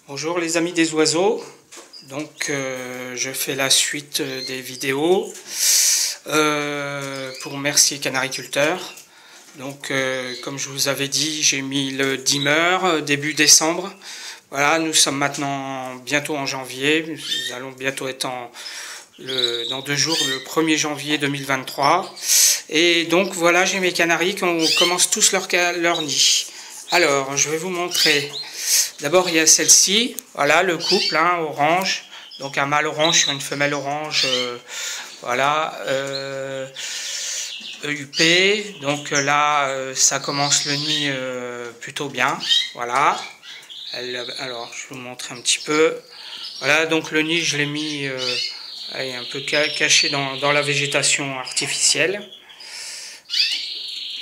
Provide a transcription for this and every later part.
Bonjour les amis des oiseaux, donc je fais la suite des vidéos pour Mercier Canariculteur. Donc comme je vous avais dit, j'ai mis le dimmer début décembre. Voilà, nous sommes maintenant bientôt en janvier, nous allons bientôt être dans 2 jours, le 1er janvier 2023. Et donc voilà, j'ai mes canaris qui commencent tous leur nid. Alors, je vais vous montrer. D'abord, il y a celle-ci, voilà, le couple, hein, orange. Donc un mâle orange sur une femelle orange, voilà, EUP. Donc là, ça commence le nid plutôt bien, voilà. Alors, je vais vous montrer un petit peu. Voilà, donc le nid, je l'ai mis un peu caché dans la végétation artificielle.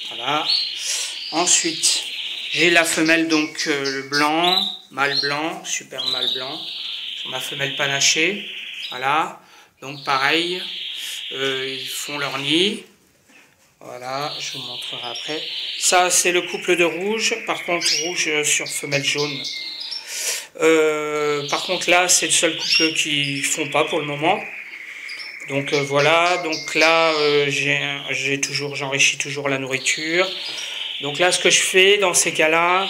Voilà. Ensuite, j'ai la femelle, donc le blanc, mâle blanc, super mâle blanc, sur ma femelle panachée. Voilà, donc pareil, ils font leur nid. Voilà, je vous montrerai après. Ça, c'est le couple de rouge, par contre, rouge sur femelle jaune. Par contre, là, c'est le seul couple qui font pas pour le moment. Donc voilà, donc là, j'enrichis toujours la nourriture. Donc là, ce que je fais dans ces cas-là,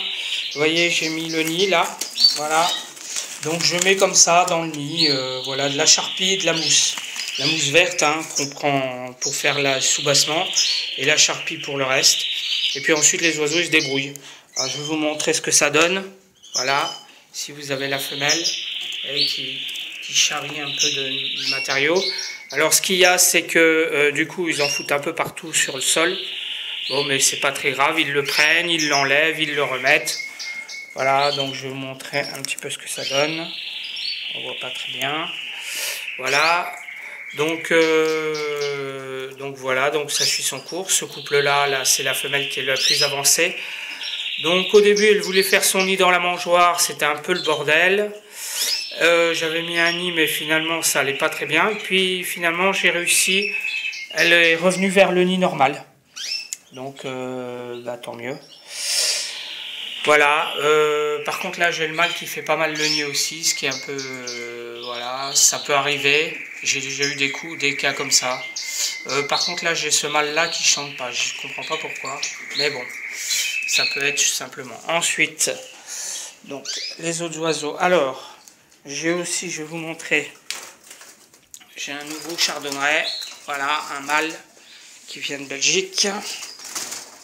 vous voyez, j'ai mis le nid là, voilà. Donc je mets comme ça dans le nid, voilà, de la charpie et de la mousse verte, hein, qu'on prend pour faire la soubassement, et la charpie pour le reste. Et puis ensuite, les oiseaux, ils se débrouillent. Alors, je vais vous montrer ce que ça donne. Voilà, si vous avez la femelle qui charrie un peu de matériaux. Alors ce qu'il y a, c'est que du coup, ils en foutent un peu partout sur le sol. Bon, mais c'est pas très grave, ils le prennent, ils l'enlèvent, ils le remettent. Voilà, donc je vais vous montrer un petit peu ce que ça donne. On voit pas très bien. Voilà, donc voilà, donc ça suit son cours. Ce couple-là, c'est la femelle qui est la plus avancée. Donc au début, elle voulait faire son nid dans la mangeoire, c'était un peu le bordel. J'avais mis un nid, mais finalement, ça allait pas très bien. Et puis finalement, j'ai réussi. Elle est revenue vers le nid normal. Donc, tant mieux. Voilà. Par contre, là, j'ai le mâle qui fait pas mal le nid aussi, ce qui est un peu... voilà, ça peut arriver. J'ai déjà eu des cas comme ça. Par contre, là, j'ai ce mâle-là qui chante pas. Je comprends pas pourquoi. Mais bon, ça peut être simplement. Ensuite, donc, les autres oiseaux. Alors, j'ai aussi, je vais vous montrer. J'ai un nouveau chardonneret. Voilà, un mâle qui vient de Belgique.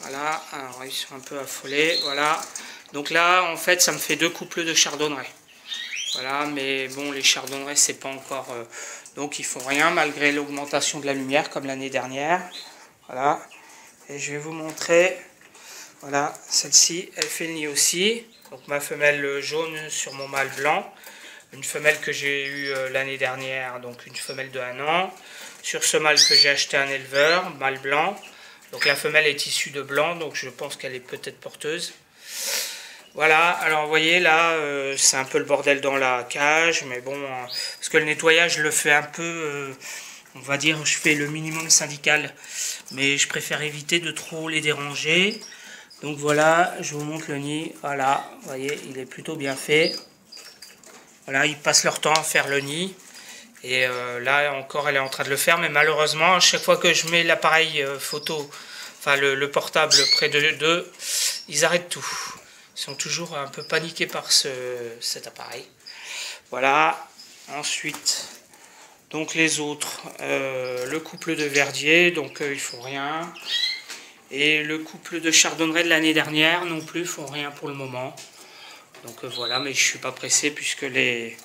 Voilà, alors ils sont un peu affolés, voilà. Donc là, en fait, ça me fait 2 couples de chardonneret. Voilà, mais bon, les chardonnerets, c'est pas encore... donc ils font rien, malgré l'augmentation de la lumière, comme l'année dernière. Voilà, et je vais vous montrer... Voilà, celle-ci, elle fait le nid aussi. Donc ma femelle jaune sur mon mâle blanc. Une femelle que j'ai eue l'année dernière, donc une femelle de 1 an. Sur ce mâle que j'ai acheté un éleveur, mâle blanc. Donc la femelle est issue de blanc, donc je pense qu'elle est peut-être porteuse. Voilà, alors vous voyez là, c'est un peu le bordel dans la cage, mais bon, parce que le nettoyage, je le fais un peu, on va dire, je fais le minimum syndical, mais je préfère éviter de trop les déranger. Donc voilà, je vous montre le nid, voilà, vous voyez, il est plutôt bien fait. Voilà, ils passent leur temps à faire le nid. Et là encore, elle est en train de le faire, mais malheureusement, à chaque fois que je mets l'appareil photo, enfin le portable près d'eux, ils arrêtent tout. Ils sont toujours un peu paniqués par cet appareil. Voilà. Ensuite, donc les autres, le couple de verdier, donc ils font rien. Et le couple de chardonneret de l'année dernière, non plus, font rien pour le moment. Donc voilà, mais je suis pas pressé puisque les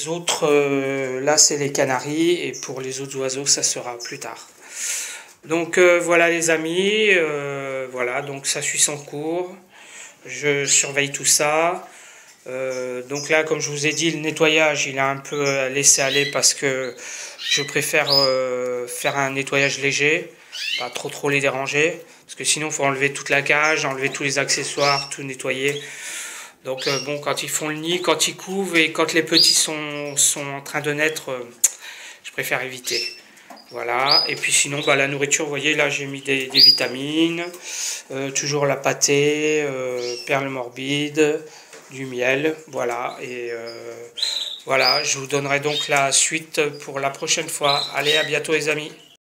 autres, là c'est les canaris, et pour les autres oiseaux ça sera plus tard. Donc voilà les amis, voilà, donc ça suit son cours, je surveille tout ça. Donc là, comme je vous ai dit, le nettoyage il a un peu laissé aller parce que je préfère faire un nettoyage léger, pas trop les déranger, parce que sinon il faut enlever toute la cage, enlever tous les accessoires, tout nettoyer. Donc bon, quand ils font le nid, quand ils couvent et quand les petits sont en train de naître, je préfère éviter. Voilà, et puis sinon, bah, la nourriture, vous voyez, là j'ai mis des vitamines, toujours la pâtée, perles morbides, du miel, voilà, et voilà, je vous donnerai donc la suite pour la prochaine fois. Allez, à bientôt les amis.